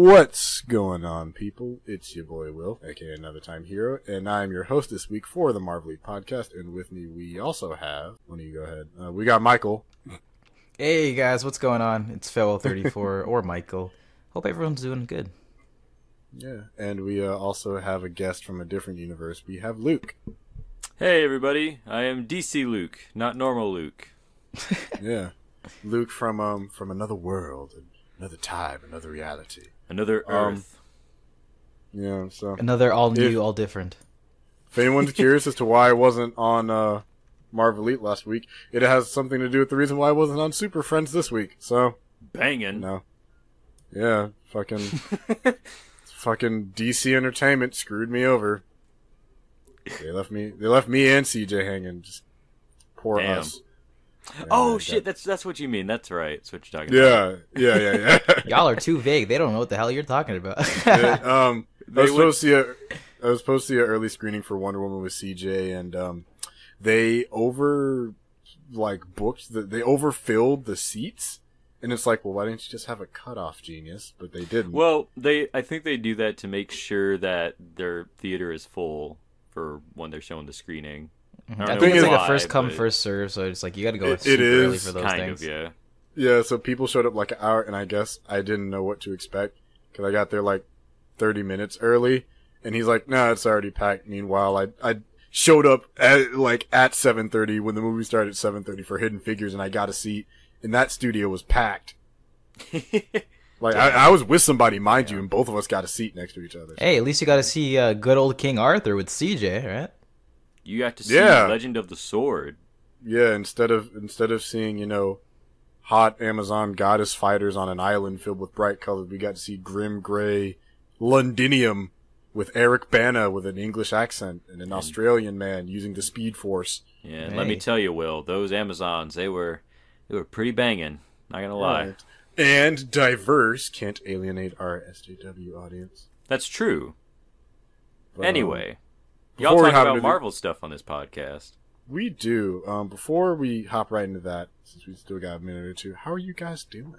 What's going on, people? It's your boy Will, aka Another Time Hero, and I'm your host this week for the Marvelite podcast. And with me, we also have. Why don't you go ahead? We got Michael. Hey guys, what's going on? It's Fellow34 or Michael. Hope everyone's doing good. Yeah, and we also have a guest from a different universe. We have Luke. Hey everybody, I am DC Luke, not normal Luke. Yeah, Luke from another world, another time, another reality, another Earth. Yeah, so another all new, all different. If anyone's curious as to why I wasn't on Marvelite last week, it has something to do with the reason why I wasn't on Super Friends this week. So banging. No. Yeah, fucking DC Entertainment screwed me over. They left me and CJ hanging. Just poor Damn. us. Yeah, oh shit, that's what you mean. That's right. That's what you're talking about. Yeah. Y'all are too vague. They don't know what the hell you're talking about. I was supposed to see an early screening for Wonder Woman with CJ, and they overfilled the seats. And it's like, well, why didn't you just have a cutoff, genius? But they didn't. Well, I think they do that to make sure that their theater is full for when they're showing the screening. I think it's like a first come, first serve, so it's like you got to go super early for those kind things. Of, yeah. Yeah, so people showed up like an hour, and I guess I didn't know what to expect because I got there like 30 minutes early, and he's like, "Nah, it's already packed." Meanwhile, I showed up at 7:30 when the movie started at 7:30 for Hidden Figures, and I got a seat, and that studio was packed. I was with somebody, mind you, and both of us got a seat next to each other. Hey, at least you got to see good old King Arthur with CJ, right? You got to see Legend of the Sword. Yeah, instead of seeing, hot Amazon goddess fighters on an island filled with bright colors, we got to see grim gray Londinium with Eric Bana with an English accent and an Australian man using the Speed Force. Yeah, and let me tell you, Will, those Amazons, they were pretty banging. Not gonna lie. Right. And diverse, can't alienate our SJW audience. That's true. But, anyway, y'all talk about Marvel stuff on this podcast. We do. Before we hop right into that, since we still got a minute or two, how are you guys doing?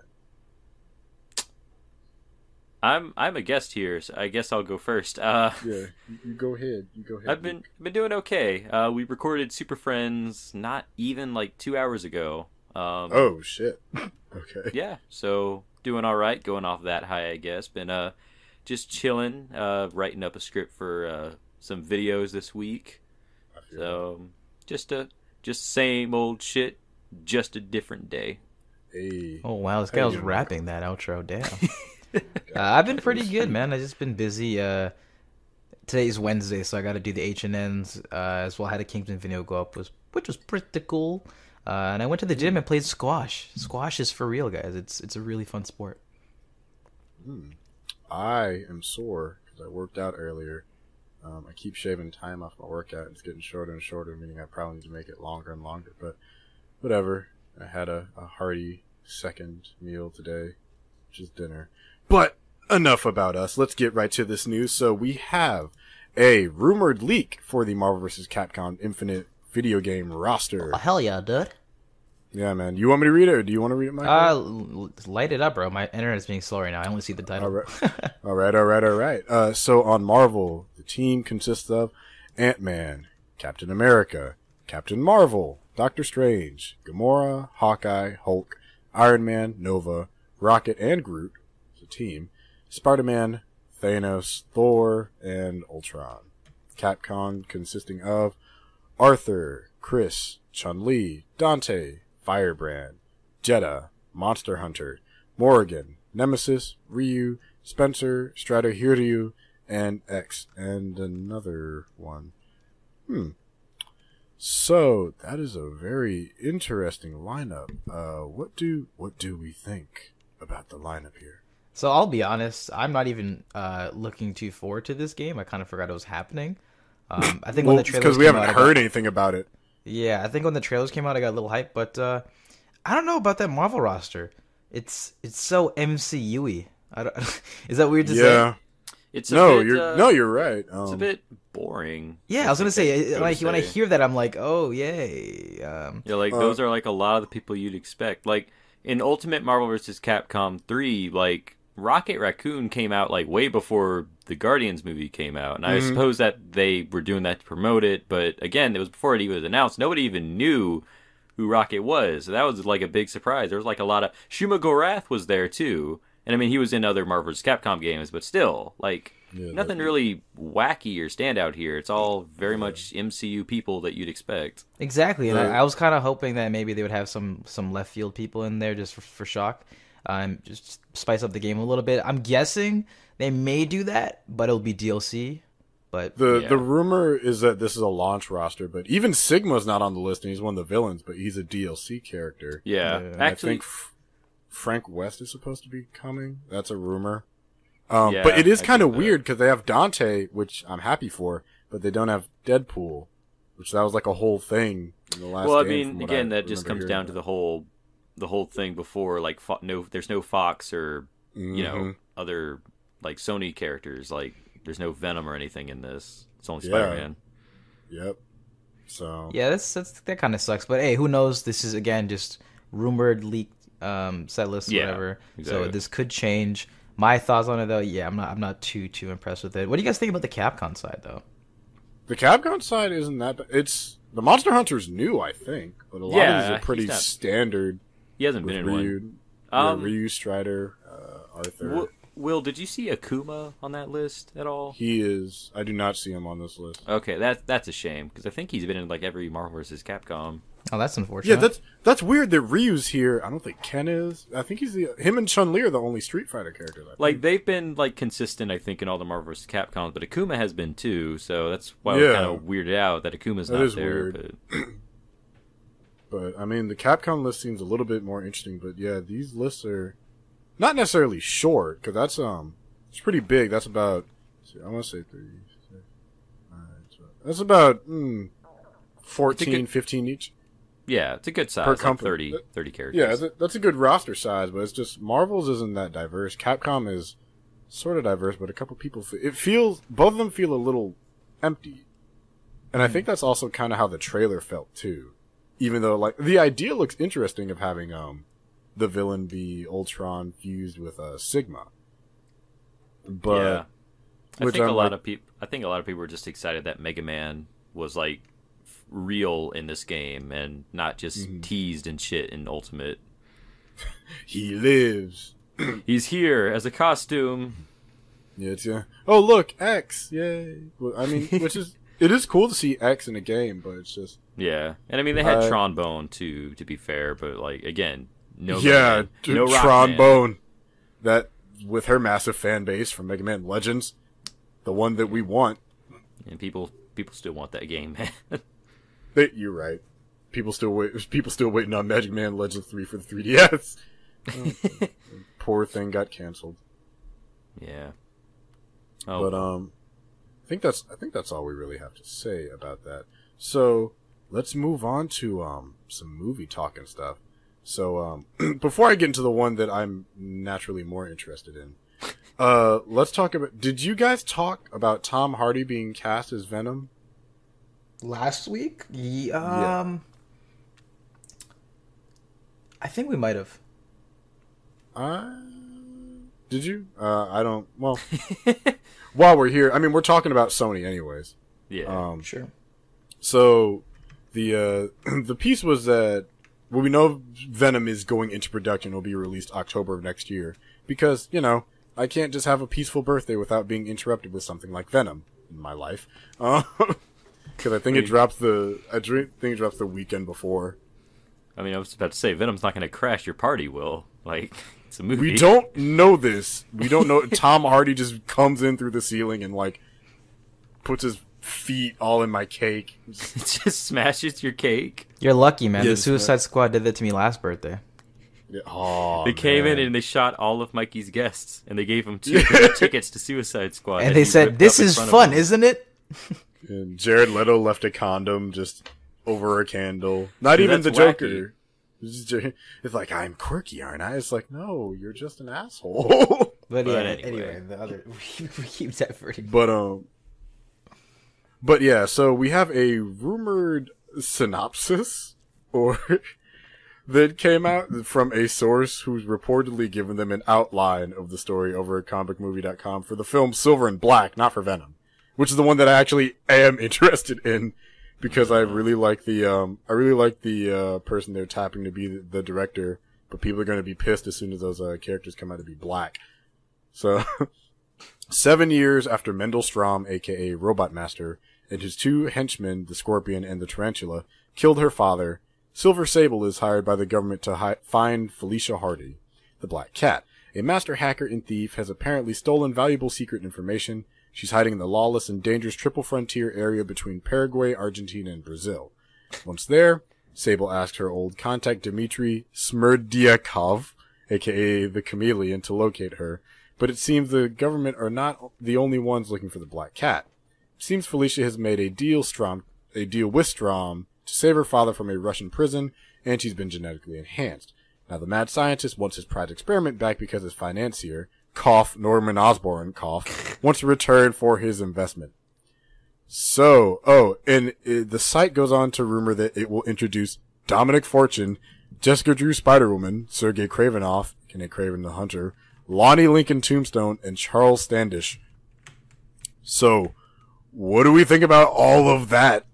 I'm a guest here, so I guess I'll go first. Yeah, you go ahead. I've been doing okay. We recorded Super Friends not even 2 hours ago. Oh shit. Okay. Yeah, so doing all right, going off that high, I guess. Been just chilling, writing up a script for some videos this week. So just same old shit, just a different day. Hey. Oh wow, this guy was rapping that outro. Damn. I've been pretty good, man. I've just been busy. Today's Wednesday, so I got to do the H&Ns as well. I had a Capcom Infinite go up, which was pretty cool. And I went to the gym and played squash. Squash is for real, guys. It's a really fun sport. I am sore because I worked out earlier. I keep shaving time off my workout. It's getting shorter and shorter, meaning I probably need to make it longer and longer. But whatever. I had a hearty second meal today, which is dinner. But enough about us. Let's get right to this news. So we have a rumored leak for the Marvel vs. Capcom Infinite video game roster. Oh, hell yeah, dude. Yeah, man. You want me to read it, or do you want to read it, Michael? Light it up, bro. My internet's being slow right now. I only see the title. All right. So on Marvel, the team consists of Ant-Man, Captain America, Captain Marvel, Doctor Strange, Gamora, Hawkeye, Hulk, Iron Man, Nova, Rocket, and Groot. It's a team. Spider-Man, Thanos, Thor, and Ultron. Capcom consisting of Arthur, Chris, Chun-Li, Dante, Firebrand, Jeddah, Monster Hunter, Morrigan, Nemesis, Ryu, Spencer, Stratohiryu, and X, and another one. So that is a very interesting lineup. What do we think about the lineup here? So I'll be honest, I'm not even looking too forward to this game. I kind of forgot it was happening. I think when the trailers because we haven't heard anything about it. Yeah, I think when the trailers came out, I got a little hype, but I don't know about that Marvel roster. It's so MCU-y. Is that weird to say? It's you're right. It's a bit boring. Yeah, I was gonna say, when I hear that, I'm like, oh yay. Those are a lot of the people you'd expect. In Ultimate Marvel vs. Capcom 3, Rocket Raccoon came out like way before the Guardians movie came out, and I suppose that they were doing that to promote it. But again, it was before it even was announced. Nobody even knew who Rocket was. So that was like a big surprise. There was like a lot of Shuma Gorath was there too, and I mean he was in other Marvel vs. Capcom games, but still like nothing really wacky or standout here. It's all very much MCU people that you'd expect. Exactly, and I was kind of hoping that maybe they would have some left field people in there just for shock. Just spice up the game a little bit. I'm guessing they may do that, but it'll be DLC. But the rumor is that this is a launch roster, but even Sigma's not on the list, and he's one of the villains, but he's a DLC character. Yeah, actually, I think Frank West is supposed to be coming. That's a rumor. But it is kind of weird because they have Dante, which I'm happy for, but they don't have Deadpool, which that was like a whole thing in the last. Well, I game mean, again, that just comes down to the whole thing before, like there's no Fox or you know other like Sony characters. Like there's no Venom or anything in this. It's only Spider-Man. Yep. So yeah, that kind of sucks. But hey, who knows? This is again just rumored, leaked set list, whatever. Exactly. So this could change. My thoughts on it though, I'm not too impressed with it. What do you guys think about the Capcom side though? The Capcom side isn't that bad. It's the Monster Hunter's new, I think, but a lot of these are pretty standard. He hasn't been in Ryu, one. Ryu, Strider, Arthur. Will, did you see Akuma on that list at all? He is. I do not see him on this list. Okay, that's a shame because I think he's been in like every Marvel vs. Capcom. Oh, that's unfortunate. Yeah, that's weird that Ryu's here. I don't think Ken is. I think him and Chun-Li are the only Street Fighter characters. Like they've been like consistent, I think, in all the Marvel vs. Capcoms, but Akuma has been too. So that's why we're kind of weirded out that Akuma's not there. Weird. But I mean, the Capcom list seems a little bit more interesting. But yeah, these lists are not necessarily short because that's it's pretty big. That's about I want to say 30. That's about 14, 15 each. Yeah, it's a good size. Per like 30 characters. Yeah, that's a good roster size, but it's just Marvel's isn't that diverse. Capcom is sort of diverse, but a couple people both of them feel a little empty. And I think that's also kind of how the trailer felt too. Even though like the idea looks interesting of having the villain be Ultron fused with Sigma. But yeah. I think a lot of people were just excited that Mega Man was like real in this game and not just teased and shit in Ultimate. He lives. He's here as a costume. Yeah. Oh look, X! Yay! I mean, it is cool to see X in a game, but it's just and I mean they had Tronbone too, to be fair, but like again, no Tronbone, that with her massive fan base from Mega Man Legends, the one that we want, and people still want that game, man. You're right. People still waiting on Magic Man Legends 3 for the 3DS. Poor thing got canceled. Yeah. But I think that's all we really have to say about that. So let's move on to some movie talk and stuff. So before I get into the one that I'm naturally more interested in, let's talk about. Did you guys talk about Tom Hardy being cast as Venom? Last week? I think we might have. Did you? I don't. Well, while we're here, I mean, we're talking about Sony, anyways. Yeah. Sure. So the piece was that we know Venom is going into production. It'll be released October of next year because I can't just have a peaceful birthday without being interrupted with something like Venom in my life. Because I think it drops the weekend before. I mean, I was about to say Venom's not going to crash your party, Will. Like, it's a movie. We don't know this. We don't know. Tom Hardy just comes in through the ceiling and like puts his feet all in my cake. It just smashes your cake. You're lucky, man. The Suicide Squad did that to me last birthday. Yeah. Oh, they came in and they shot all of Mikey's guests, and they gave him 2 tickets to Suicide Squad. And they said, "This is fun, isn't it?" And Jared Leto left a condom just over a candle. Not even the Joker. It's like, I'm quirky, aren't I? It's like, no, you're just an asshole. But anyway, the other we keep diverting. But yeah, so we have a rumored synopsis, or that came out from a source who's reportedly given them an outline of the story over at comicmovie.com for the film Silver and Black, not for Venom, which is the one that I actually am interested in because I really like the person they're tapping to be the director, but people are going to be pissed as soon as those characters come out to be black. So 7 years after Mendel Strom, aka Robot Master, and his 2 henchmen, the Scorpion and the Tarantula, killed her father, Silver Sable is hired by the government to find Felicia Hardy, the Black Cat. A master hacker and thief has apparently stolen valuable secret information. She's hiding in the lawless and dangerous triple frontier area between Paraguay, Argentina, and Brazil. Once there, Sable asks her old contact Dmitry Smerdyakov, aka the Chameleon, to locate her, but it seems the government are not the only ones looking for the Black Cat. It seems Felicia has made a deal with Strom to save her father from a Russian prison, and she's been genetically enhanced. Now the mad scientist wants his prize experiment back because his financier, Norman Osborn, wants to return for his investment. So, the site goes on to rumor that it will introduce Dominic Fortune, Jessica Drew Spider-Woman, Sergei Kravinoff, aka Kraven the Hunter, Lonnie Lincoln Tombstone, and Charles Standish. So, what do we think about all of that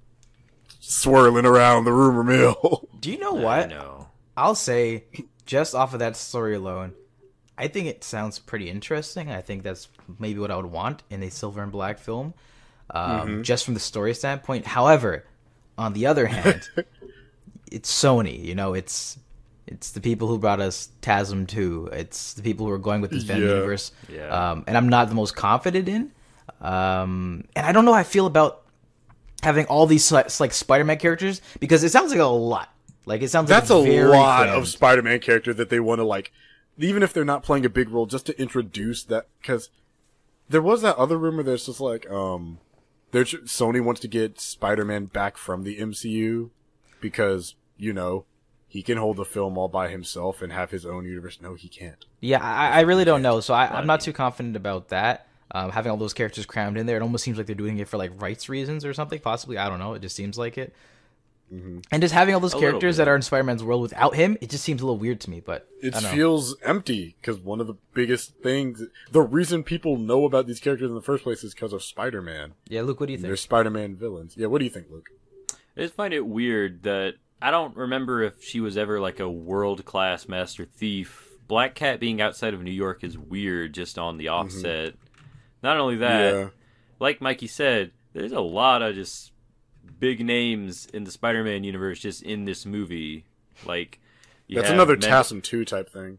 swirling around the rumor mill? Do you know what? I'll say, just off of that story alone, I think it sounds pretty interesting. I think that's maybe what I would want in a Silver and Black film, just from the story standpoint. However, on the other hand, it's Sony. You know, it's the people who brought us TASM 2. It's the people who are going with this Venom universe. Yeah. And I'm not the most confident in. And I don't know how I feel about having all these like Spider-Man characters, because it sounds like a lot. Like, it sounds like that's a lot of Spider-Man characters that they want to, like, even if they're not playing a big role, just to introduce that, because there was that other rumor that's just like, Sony wants to get Spider-Man back from the MCU because, you know, he can hold the film all by himself and have his own universe. No, he can't. Yeah, I really don't know, so I'm not too confident about that. Having all those characters crammed in there, it almost seems like they're doing it for, like, rights reasons or something, possibly. I don't know, it just seems like it. Mm-hmm. And just having all those characters that are in Spider-Man's world without him, it just seems a little weird to me, but it feels empty, because one of the biggest things, the reason people know about these characters in the first place is because of Spider-Man. Yeah, Luke, what do you think? They're Spider-Man villains. Yeah, what do you think, Luke? I just find it weird that I don't remember if she was ever like a world-class master thief. Black Cat being outside of New York is weird just on the offset. Not only that, like Mikey said, there's a lot of just big names in the Spider-Man universe just in this movie. Like, that's another TASM 2 type thing.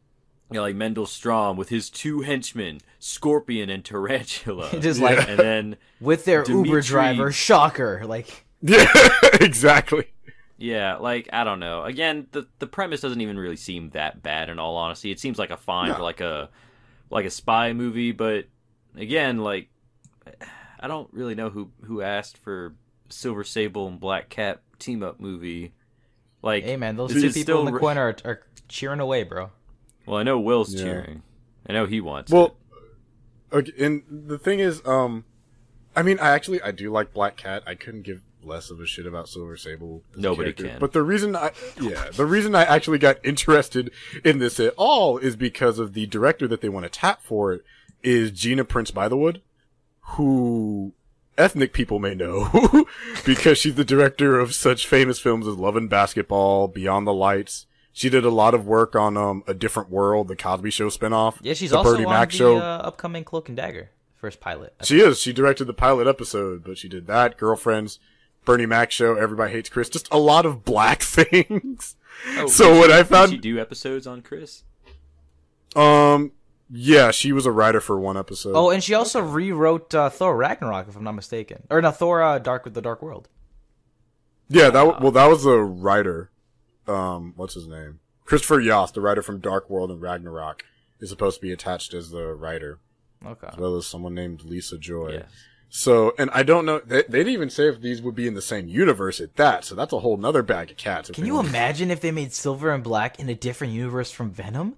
You know, like Mendel Strom with his 2 henchmen, Scorpion and Tarantula. Just like, and then with their Uber driver, Shocker. Like, yeah, exactly. Yeah, like, I don't know. Again, the premise doesn't even really seem that bad, in all honesty. It seems like a fine for like a spy movie, but again, like, I don't really know who asked for Silver Sable and Black Cat team-up movie. Like, hey man, those 2 people in the corner are cheering away, bro. Well, I know Will's cheering. I know he wants it. Okay, and the thing is, I mean, I do like Black Cat. I couldn't give less of a shit about Silver Sable. Nobody can. But the reason I actually got interested in this at all is because of the director that they want to tap for it is Gina Prince Bythewood, who ethnic people may know because she's the director of such famous films as Love and Basketball, Beyond the Lights. She did a lot of work on A Different World, the Cosby Show spinoff. Yeah, she's also Bernie Mac show. Upcoming Cloak and Dagger first pilot. She is. She directed the pilot episode, but she did that, Girlfriends, Bernie Mac show, Everybody Hates Chris, just a lot of black things. Oh, so what I found, did she do episodes on Chris? Yeah, she was a writer for one episode. Oh, and she also rewrote Thor Ragnarok, if I'm not mistaken. Or no, Thor the Dark World. Yeah, that was a writer. What's his name? Christopher Yost, the writer from Dark World and Ragnarok, is supposed to be attached as the writer. Okay. As well as someone named Lisa Joy. Yes. So, and I don't know, they didn't even say if these would be in the same universe at that, so that's a whole nother bag of cats. Can you imagine if they made Silver and Black in a different universe from Venom?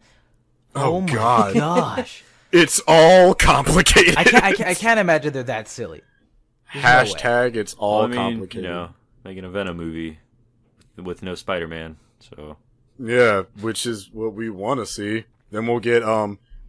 Oh my God. Gosh. It's all complicated. I can't imagine they're that silly. There's # it's all complicated. You know, making a Venom movie with no Spider-Man, so Yeah, which is what we want to see. Then we'll get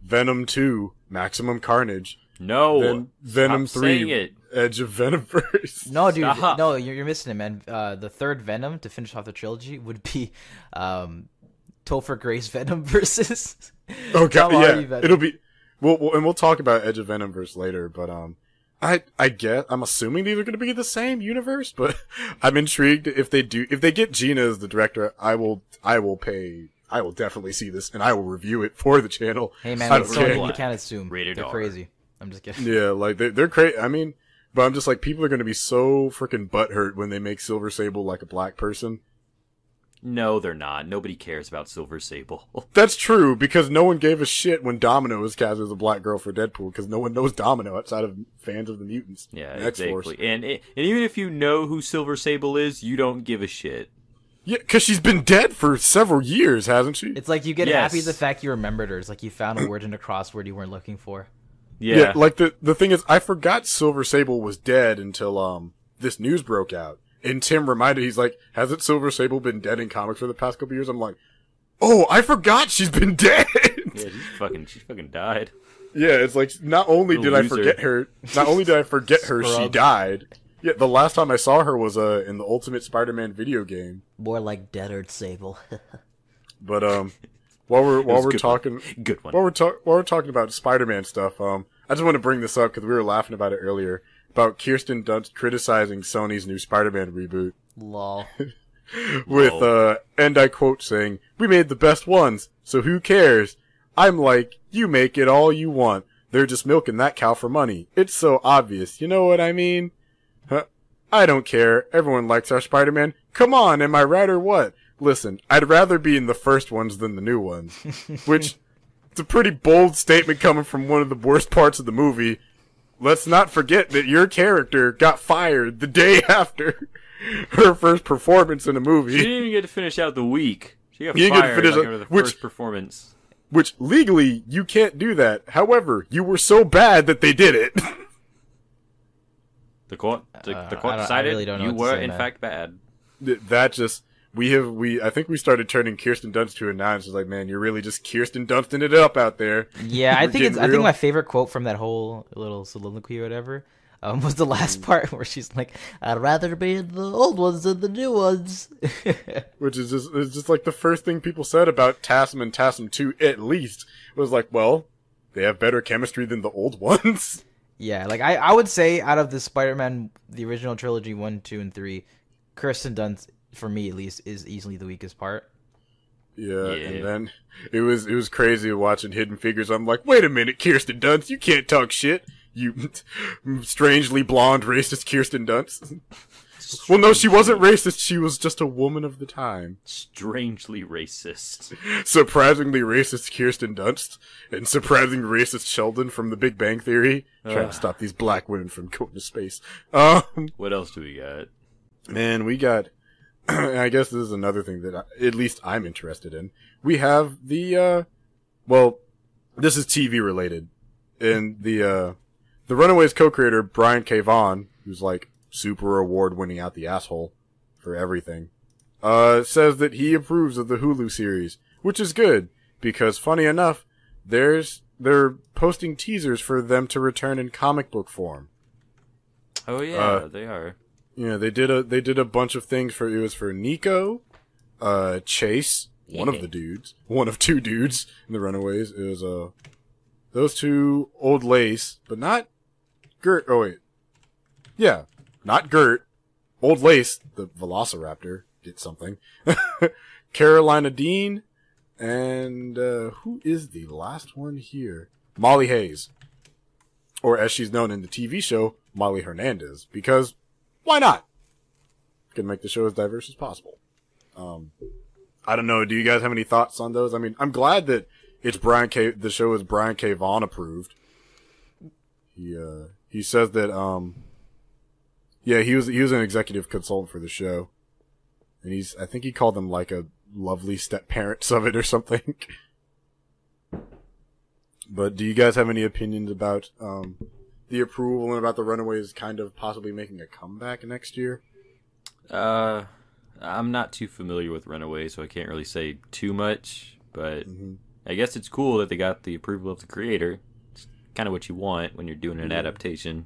Venom 2, Maximum Carnage. No, then Venom stop 3, saying it. Edge of Venomverse. No, dude, Stop. no, you're missing it, man. The third Venom to finish off the trilogy would be Topher Grace Venom versus. Oh god, Tom Hardy yeah, Venom. it'll be. We'll talk about Edge of Venomverse later, but I guess I'm assuming these are going to be the same universe, but I'm intrigued if they get Gina as the director. I will definitely see this and I will review it for the channel. Hey man, I it's don't care. Sony, you can't assume. Rated They're R. crazy. I'm just kidding. Yeah, like they're crazy. I mean, but I'm just like, people are going to be so freaking butthurt when they make Silver Sable like a black person. No, they're not. Nobody cares about Silver Sable. That's true, because no one gave a shit when Domino was cast as a black girl for Deadpool, because no one knows Domino outside of fans of the Mutants. Yeah, and X-Force. exactly. And even if you know who Silver Sable is, you don't give a shit. Yeah, because she's been dead for several years, hasn't she? It's like you get Yes. happy the fact you remembered her. It's like you found a word in a crossword you weren't looking for. Yeah. Like the thing is, I forgot Silver Sable was dead until this news broke out. And Tim reminded, he's like, hasn't Silver Sable been dead in comics for the past couple years? I'm like, oh, I forgot she's been dead. Yeah, she fucking died. Yeah, it's like, not only did I forget her, she Scrub. died. Yeah, the last time I saw her was in the Ultimate Spider-Man video game. More like Deadard Sable. But while we're good talking, Good one. while we're talking about Spider-Man stuff, I just want to bring this up because we were laughing about it earlier about Kirsten Dunst criticizing Sony's new Spider-Man reboot Lol. with and I quote saying, "We made the best ones, so who cares?" I'm like, "You make it all you want. They're just milking that cow for money. It's so obvious. You know what I mean?" I don't care. Everyone likes our Spider-Man. Come on, am I right or what? Listen, I'd rather be in the first ones than the new ones. Which, it's a pretty bold statement coming from one of the worst parts of the movie. Let's not forget that your character got fired the day after her first performance in a She movie. didn't even get to finish out the week. She got You didn't get to fired finish like, out- after the which- first performance. Which, legally, you can't do that. However, you were so bad that they did it. The court I decided really don't know you what to were say, in man. fact bad. That just... I think we started turning Kirsten Dunst to a nine. It's like, man, you're really just Kirsten Dunsting it up out there. Yeah, I We're think getting I think real. my favorite quote from that whole little soliloquy or whatever was the last part where she's like, "I'd rather be in the old ones than the new ones." Which is just like the first thing people said about Tassim and Tassim 2, at least, was like, well, they have better chemistry than the old ones. Yeah, like I would say out of the Spider-Man, the original trilogy 1, 2, and 3, Kirsten Dunst, for me at least, is easily the weakest part. Yeah, Yeah. and then it was crazy watching Hidden Figures. I'm like, wait a minute, Kirsten Dunst, you can't talk shit, you strangely blonde racist Kirsten Dunst. Well, no, she wasn't racist. She was just a woman of the time. Strangely racist. Surprisingly racist Kirsten Dunst and surprisingly racist Sheldon from The Big Bang Theory. Trying to stop these black women from going to space. What else do we got? Man, we got... I guess this is another thing that at least I'm interested in. We have the, well, this is TV related. And the Runaways co-creator, Brian K. Vaughan, who's like super award-winning out the asshole for everything, says that he approves of the Hulu series, which is good, because funny enough, they're posting teasers for them to return in comic book form. Oh yeah, they are. Yeah, they did a bunch of things for Nico, Chase, one of two dudes in the Runaways. It was those two, Old Lace, but not Gert. Oh wait, yeah, not Gert. Old Lace, the Velociraptor, did something. Carolina Dean, and who is the last one here? Molly Hayes, or as she's known in the TV show, Molly Hernandez, because. Why not? Can make the show as diverse as possible. I don't know. Do you guys have any thoughts on those? I mean, I'm glad that the show is Brian K. Vaughan approved. He says that, he was an executive consultant for the show. And I think he called them like a lovely step parents of it or something. But do you guys have any opinions about, the approval and about the Runaways kind of possibly making a comeback next year? I I'm not too familiar with Runaways, so I can't really say too much. But I guess it's cool that they got the approval of the creator. It's kind of what you want when you're doing an adaptation.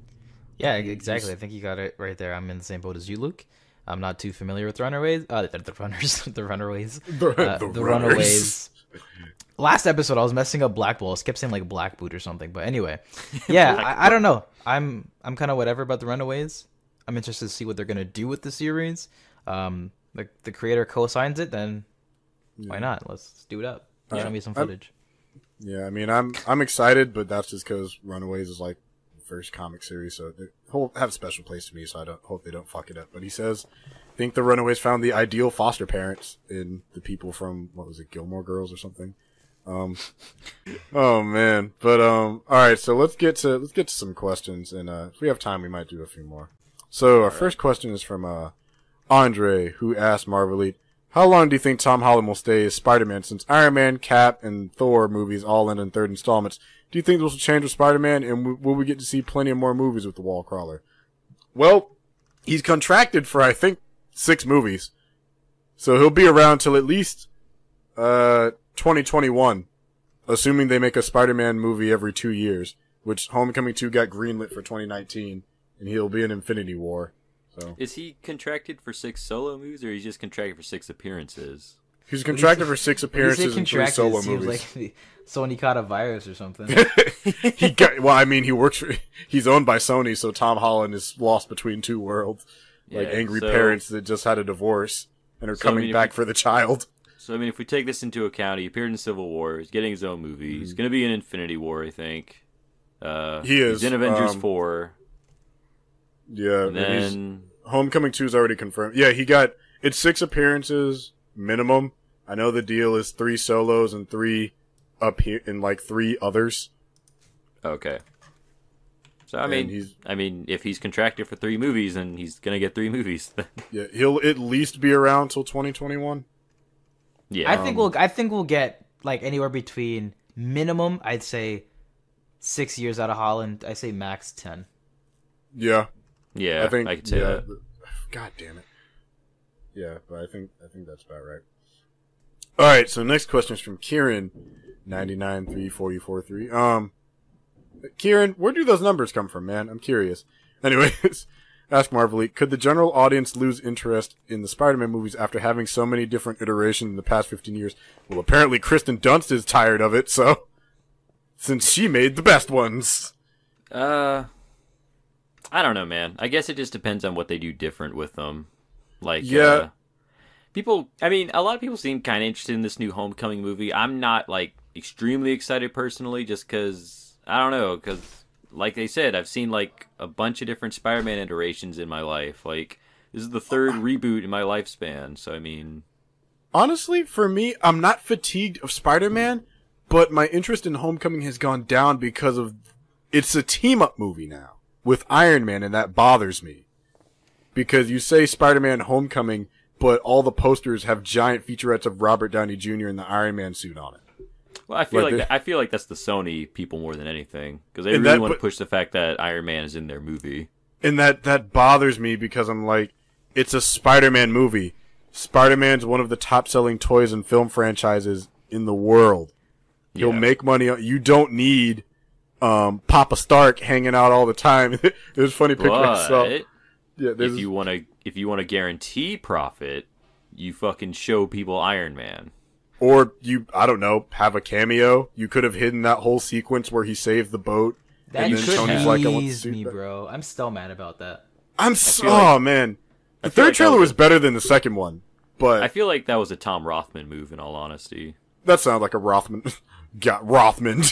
Yeah, exactly. I think you got it right there. I'm in the same boat as you, Luke. I'm not too familiar with Runaways. The Runaways. The Runaways. Last episode, I was messing up Black Ball. I kept saying like Black Boot or something. But anyway, yeah, I don't know. I'm kind of whatever about the Runaways. I'm interested to see what they're gonna do with the series. The creator co-signs it, then why not? Let's do it up. Show me some footage. I mean, I'm excited, but that's just because Runaways is like the first comic series, so they'll have a special place to me. So I hope they don't fuck it up. But he says, I think the Runaways found the ideal foster parents in the people from what was it, Gilmore Girls or something. Oh man, but all right. So let's get to some questions, and if we have time, we might do a few more. So our first question is from Andre, who asked Marvelite, how long do you think Tom Holland will stay as Spider-Man since Iron Man, Cap, and Thor movies all end in third installments? Do you think this will change with Spider-Man, and will we get to see plenty of more movies with the Wall Crawler? Well, he's contracted for, I think, 6 movies. So he'll be around till at least 2021, assuming they make a Spider-Man movie every 2 years, which Homecoming 2 got greenlit for 2019, and he'll be in Infinity War. So. Is he contracted for 6 solo movies, or he's just contracted for 6 apperances? He's contracted for 6 appearances and 3 solo movies. Like Sony caught a virus or something. He works for, he's owned by Sony, so Tom Holland is lost between 2 worlds. Like angry parents that just had a divorce and are coming back for the child. So, I mean, if we take this into account, he appeared in Civil War, he's getting his own movie, he's going to be in Infinity War, I think. He is. He's in Avengers 4. Yeah, and then Homecoming 2 is already confirmed. Yeah, it's 6 appearances minimum. I know the deal is 3 solos and 3 up here and like 3 others. Okay. So I mean, if he's contracted for 3 movies, then he's gonna get 3 movies. Yeah, he'll at least be around till 2021. Yeah, I think we'll get like anywhere between minimum, I'd say 6 years out of Holland. I say max 10. Yeah. Yeah, I could say that. God damn it. Yeah, but I think that's about right. All right, so next question is from Kieran, 993443. Kieran, where do those numbers come from, man? I'm curious. Anyways, ask Marvelite, could the general audience lose interest in the Spider-Man movies after having so many different iterations in the past 15 years? Well, apparently Kirsten Dunst is tired of it, so since she made the best ones. I don't know, man. I guess it just depends on what they do different with them. Like, people, I mean, a lot of people seem kind of interested in this new Homecoming movie. I'm not, like, extremely excited personally, just because, I don't know, because, like they said, I've seen, like, a bunch of different Spider-Man iterations in my life. Like, this is the 3rd reboot in my lifespan, so, I mean... Honestly, for me, I'm not fatigued of Spider-Man, but my interest in Homecoming has gone down because of... It's a team-up movie now with Iron Man, and that bothers me. Because you say Spider-Man Homecoming, but all the posters have giant featurettes of Robert Downey Jr. in the Iron Man suit on it. Well, I feel like that's the Sony people more than anything, because they really want to push the fact that Iron Man is in their movie. And that bothers me because I'm like, it's a Spider-Man movie. Spider-Man's one of the top-selling toys and film franchises in the world. He'll make money. You don't need Papa Stark hanging out all the time. There's a funny picture I saw. Yeah, if you want to guarantee profit, you fucking show people Iron Man. Or I don't know, have a cameo. You could have hidden that whole sequence where he saved the boat. That and could then Tony's like, I want to tease see me, that. bro. I'm still mad about that. Man. The third trailer was better than the second one. But I feel like that was a Tom Rothman move, in all honesty. That sounds like a Rothman. Rothman.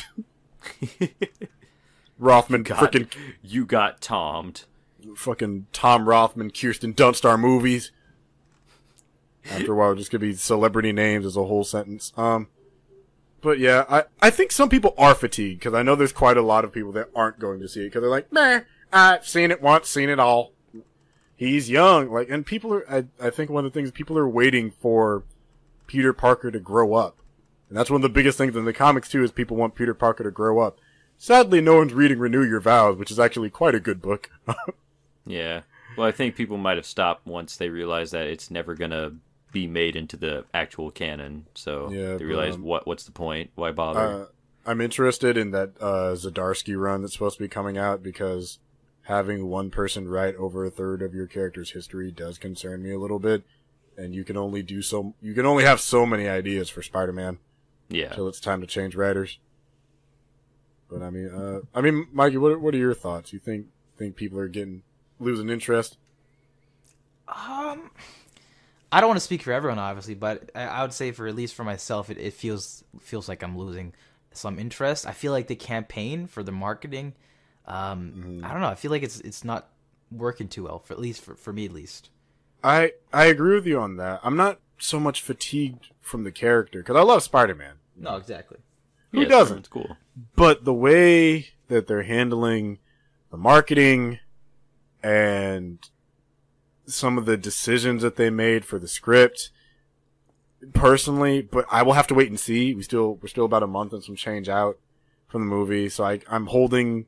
Rothman, freaking. You got Tommed. Fucking Tom Rothman, Kirsten Dunst star movies. After a while, just gonna be celebrity names as a whole sentence. But yeah, I think some people are fatigued, because I know there's quite a lot of people that aren't going to see it, because they're like, meh, I've seen it once, seen it all. He's young, like, and people are, I think one of the things, people are waiting for Peter Parker to grow up. And that's one of the biggest things in the comics too, is people want Peter Parker to grow up. Sadly, no one's reading Renew Your Vows, which is actually quite a good book. Yeah. Well, I think people might have stopped once they realized that it's never gonna be made into the actual canon. So they realized what's the point? Why bother? I'm interested in that Zdarsky run that's supposed to be coming out because having one person write over a third of your character's history does concern me a little bit. And you can only have so many ideas for Spider-Man. Yeah. Till it's time to change writers. But I mean, Mikey, what are your thoughts? You think people are losing interest? I don't want to speak for everyone, obviously, but I would say at least for myself, it feels like I'm losing some interest. I feel like the campaign for the marketing, I don't know. I feel like it's not working too well for me at least. I agree with you on that. I'm not so much fatigued from the character because I love Spider-Man. No, exactly. Who doesn't? It's cool. But the way that they're handling the marketing and some of the decisions that they made for the script, personally, but I will have to wait and see. We're still about a month and some change out from the movie, so I'm holding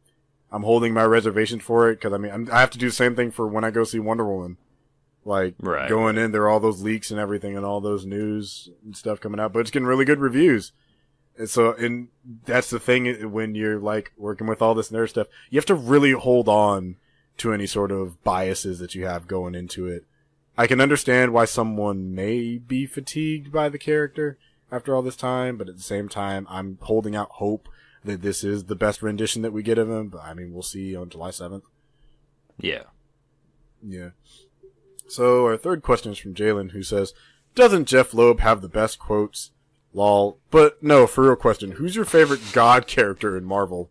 my reservation for it because I have to do the same thing for when I go see Wonder Woman. Like going in, there are all those leaks and everything and all those news and stuff coming out, but it's getting really good reviews. And that's the thing when you're like working with all this nerd stuff, you have to really hold on to any sort of biases that you have going into it. I can understand why someone may be fatigued by the character after all this time, but at the same time, I'm holding out hope that this is the best rendition that we get of him. But I mean, we'll see on July 7th. Yeah. Yeah. So our third question is from Jalen, who says, doesn't Jeff Loeb have the best quotes? Lol. But no, for real question, who's your favorite God character in Marvel?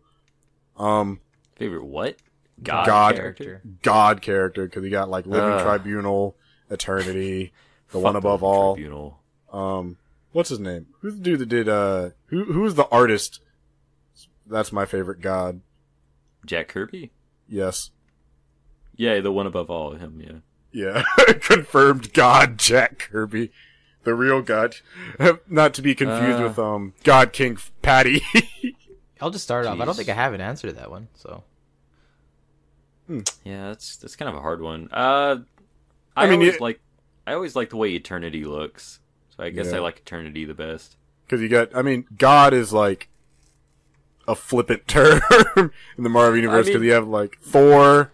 Favorite what? God character? God character, because you got like Living Tribunal, Eternity, the one above all. Tribunal. What's his name? Who's the dude that did, who's the artist? That's my favorite God. Jack Kirby? Yes. Yeah, the one above all, him, yeah. Yeah, confirmed God Jack Kirby. The real God. Not to be confused with God King Patty. I'll just start off. I don't think I have an answer to that one, so. Yeah, that's kind of a hard one. I always like the way Eternity looks. So I guess I like Eternity the best. Because God is like a flippant term in the Marvel universe because you have like Thor,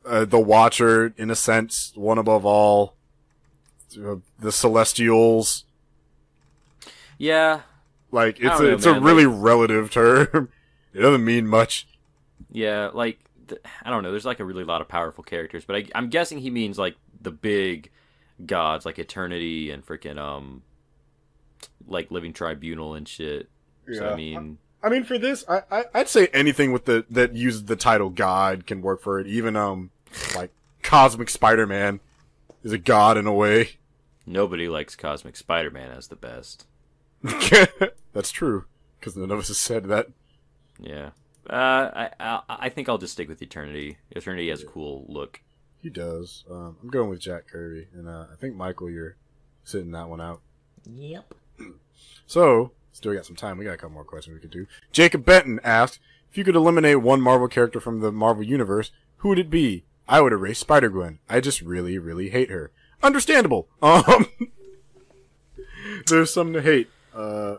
the Watcher, in a sense, one above all, the Celestials. Yeah. Like, it's a really relative term. It doesn't mean much. Yeah, like, I don't know, there's like a really lot of powerful characters, but I'm guessing he means like the big gods, like Eternity and freaking, like Living Tribunal and shit. Yeah. So, I mean, for this, I'd say anything with that uses the title God can work for it. Even, like, Cosmic Spider-Man is a god in a way. Nobody likes Cosmic Spider-Man as the best. That's true, because none of us has said that. Yeah. I think I'll just stick with Eternity. Eternity has a cool look. He does. I'm going with Jack Kirby, and I think, Michael, you're sitting that one out. Yep. So, still got some time. We got a couple more questions we could do. Jacob Benton asked, if you could eliminate one Marvel character from the Marvel Universe, who would it be? I would erase Spider-Gwen. I just really, really hate her. Understandable. There's something to hate. God,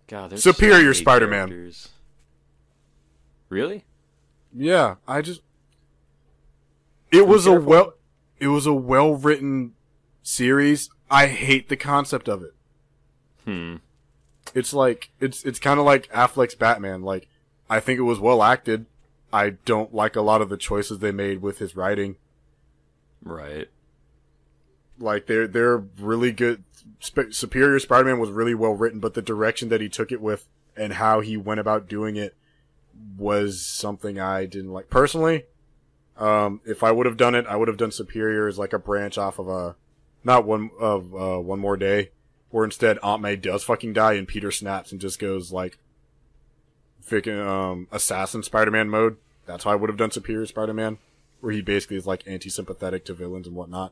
there's Superior so Spider-Man. Characters. Really? Yeah, it was a well-written series. I hate the concept of it. It's like, it's kind of like Affleck's Batman. Like, I think it was well acted. I don't like a lot of the choices they made with his writing. Right. Like, they're really good. Superior Spider-Man was really well written, but the direction that he took it with and how he went about doing it was something I didn't like. Personally, if I would have done it, I would have done Superior as like a branch off of One More Day, where instead Aunt May does fucking die and Peter snaps and just goes like freaking assassin Spider-Man mode. That's how I would have done Superior Spider-Man, where he basically is like anti-sympathetic to villains and whatnot.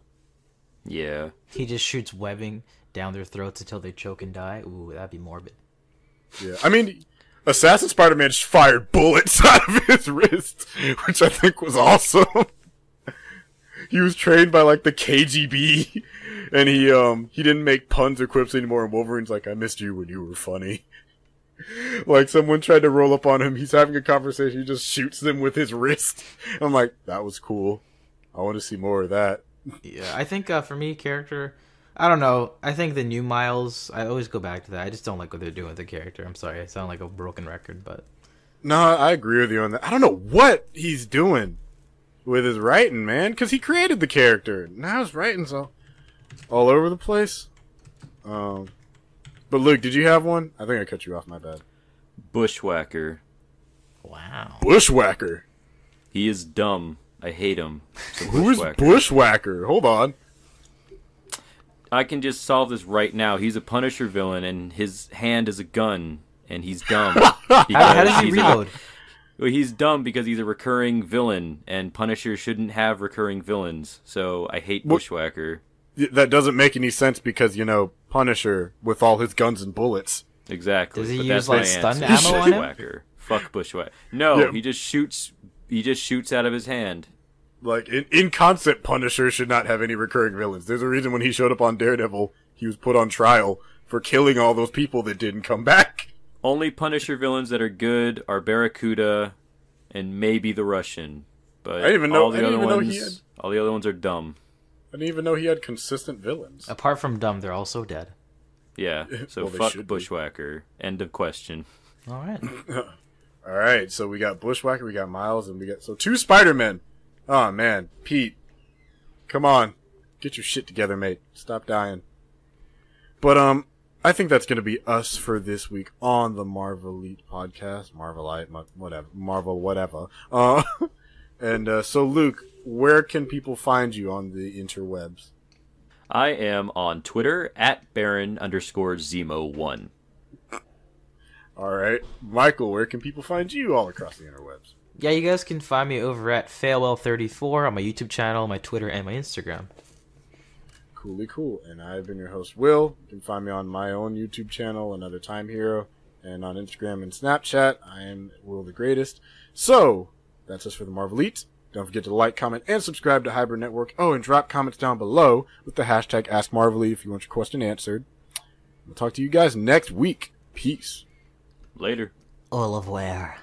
Yeah. He just shoots webbing down their throats until they choke and die. Ooh, that'd be morbid. Yeah, I mean, Assassin Spider-Man just fired bullets out of his wrist, which I think was awesome. he was trained by like the KGB, and he didn't make puns or quips anymore. And Wolverine's like, I missed you when you were funny. Like someone tried to roll up on him. He's having a conversation. He just shoots them with his wrist. I'm like, that was cool. I want to see more of that. Yeah, I think for me, character, I don't know. I think the new Miles, I always go back to that. I just don't like what they're doing with the character. I'm sorry, I sound like a broken record, but no, I agree with you on that. I don't know what he's doing with his writing, man, because he created the character. Now his writing's all over the place. But Luke, did you have one? I think I cut you off. My bad. Bushwhacker. wow. Bushwhacker. He is dumb. I hate him. Who is Bushwhacker? Hold on. I can just solve this right now. He's a Punisher villain, and his hand is a gun, and he's dumb. How does he reload? Well, he's dumb because he's a recurring villain, and Punisher shouldn't have recurring villains. So I hate Bushwhacker. That doesn't make any sense because, Punisher with all his guns and bullets. Exactly. Does he but use that's like my stun answer. ammo on him? Bushwhacker. Fuck Bushwhacker. No, Yeah. he just shoots out of his hand. Like, in concept, Punisher should not have any recurring villains. There's a reason when he showed up on Daredevil, he was put on trial for killing all those people that didn't come back. Only Punisher villains that are good are Barracuda and maybe the Russian. But I didn't even know- all I the didn't other even know ones, he had- all the other ones are dumb. I didn't even know he had consistent villains. Apart from dumb, they're also dead. Yeah. So Well, they fuck should be. Bushwhacker. End of question. All right. Alright, so we got Bushwhacker, we got Miles, and we got... So 2 Spider-Men! Oh, man. Pete. Come on. Get your shit together, mate. Stop dying. But, I think that's gonna be us for this week on the Marvelite podcast. Marvelite, whatever. Marvel, whatever. And, so Luke, where can people find you on the interwebs? I am on Twitter at Baron_Zemo1. Alright. Michael, where can people find you all across the interwebs? Yeah, you guys can find me over at Failwell34 on my YouTube channel, my Twitter, and my Instagram. Coolly cool. And I've been your host, Will. You can find me on my own YouTube channel, Another Time Hero, and on Instagram and Snapchat. I am Will the Greatest. So, that's us for the Marvelite. Don't forget to like, comment, and subscribe to Hybrid Network. Oh, and drop comments down below with the hashtag AskMarvelite if you want your question answered. We'll talk to you guys next week. Peace. Later. Au revoir.